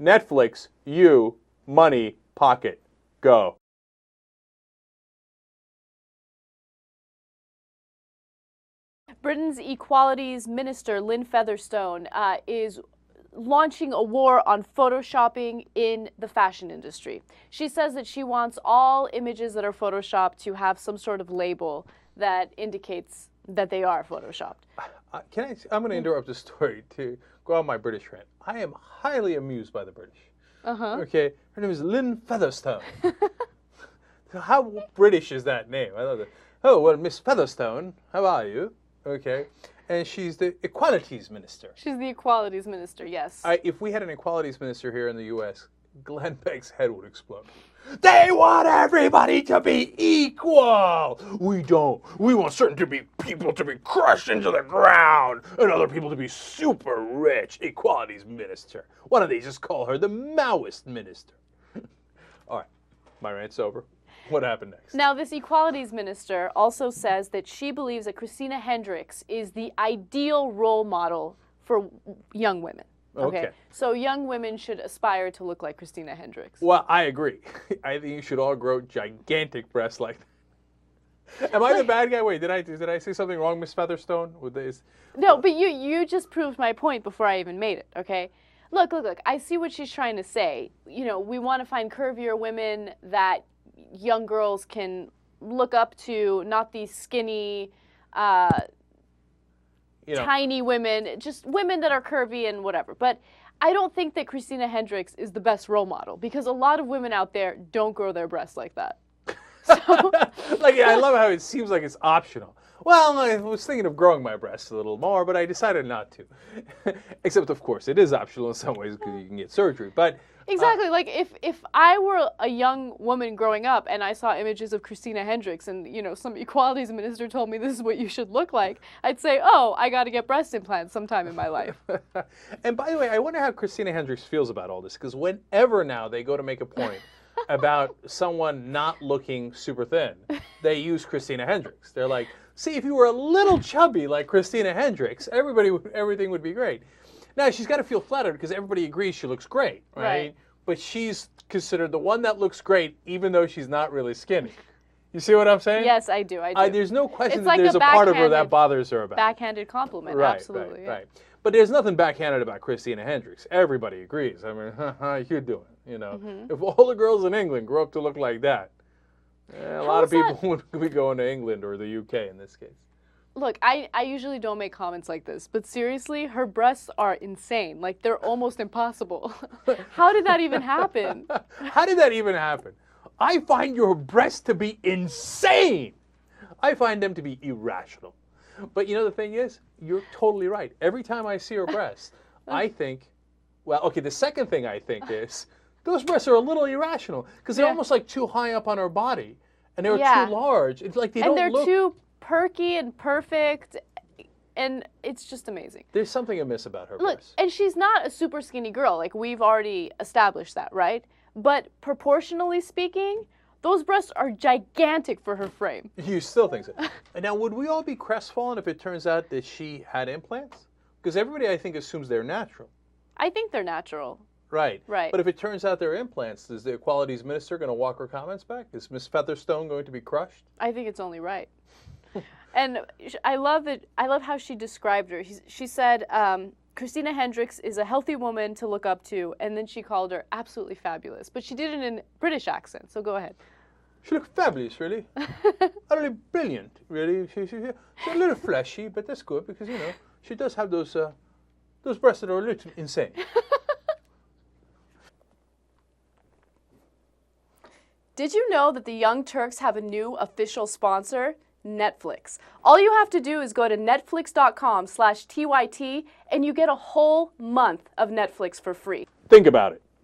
Netflix, you, money, pocket, go. Britain's Equalities Minister, Lynn Featherstone, is launching a war on photoshopping in the fashion industry. She says that she wants all images that are photoshopped to have some sort of label that indicates that they are photoshopped. I'm going to interrupt the story to go on my British rant. I am highly amused by the British. Okay, her name is Lynn Featherstone. How British is that name? I love it. Oh, well, Miss Featherstone, how are you? Okay, and she's the Equalities Minister. She's the Equalities Minister, yes. If we had an Equalities Minister here in the U.S., Glenn Beck's head would explode. They want everybody to be equal. We don't. We want certain people to be crushed into the ground and other people to be super rich. Equalities Minister. Why don't they just call her the Maoist Minister? All right, my rant's over. What happened next? Now, this Equalities Minister also says that she believes that Christina Hendricks is the ideal role model for young women. Okay. So young women should aspire to look like Christina Hendricks. Well, I agree. I think you should all grow gigantic breasts like that. Am I the bad guy? Wait, did I say something wrong, Miss Featherstone? With this? No, but you just proved my point before I even made it, okay? Look. I see what she's trying to say. You know, we want to find curvier women that young girls can look up to, not these skinny, tiny women, just women that are curvy and whatever. But I don't think that Christina Hendricks is the best role model because a lot of women out there don't grow their breasts like that. So, I love how it seems like it's optional. Well, I was thinking of growing my breasts a little more, but I decided not to. Except, of course, it is optional in some ways because you can get surgery. But exactly. Like if I were a young woman growing up and I saw images of Christina Hendricks and, you know, some equalities minister told me this is what you should look like, I'd say, oh, I got to get breast implants sometime in my life. And by the way, I wonder how Christina Hendricks feels about all this, because whenever now they go to make a point about someone not looking super thin, they use Christina Hendricks. They're like, see, if you were a little chubby like Christina Hendricks, everything would be great. Now, she's got to feel flattered because everybody agrees she looks great, right? But she's considered the one that looks great even though she's not really skinny. You see what I'm saying? Yes, I do. There's no question that there's a part of her that bothers her about it. Backhanded compliment, absolutely. Right. But there's nothing backhanded about Christina Hendricks. Everybody agrees. I mean, how you doing? You know, if all the girls in England grow up to look like that, a lot of people would be going to England or the UK in this case. Look, I usually don't make comments like this, but seriously, her breasts are insane. Like, they're almost impossible. How did that even happen? How did that even happen? I find your breasts to be insane. I find them to be irrational. But you know the thing is, you're totally right. Every time I see her breasts, I think, well, okay, the second thing I think is, those breasts are a little irrational because they're almost like too high up on her body, and they're too large. It's like they don't look... And they're too perky and perfect, and it's just amazing. There's something amiss about her breasts. And she's not a super skinny girl. Like, we've already established that, right? But proportionally speaking, those breasts are gigantic for her frame. You still think so? And now, would we all be crestfallen if it turns out that she had implants? Because everybody, I think, assumes they're natural. I think they're natural. Right. But if it turns out they're implants, is the Equalities Minister going to walk her comments back? Is Miss Featherstone going to be crushed? I think it's only right. And I love how she described her. She said, Christina Hendricks is a healthy woman to look up to, and then she called her absolutely fabulous. But she did it in a British accent, so go ahead. She looked fabulous, really. Utterly brilliant, really. She's a little fleshy, but that's good because, you know, she does have those breasts that are a little insane. Did you know that the Young Turks have a new official sponsor? Netflix. All you have to do is go to netflix.com/TYT and you get a whole month of Netflix for free. Think about it.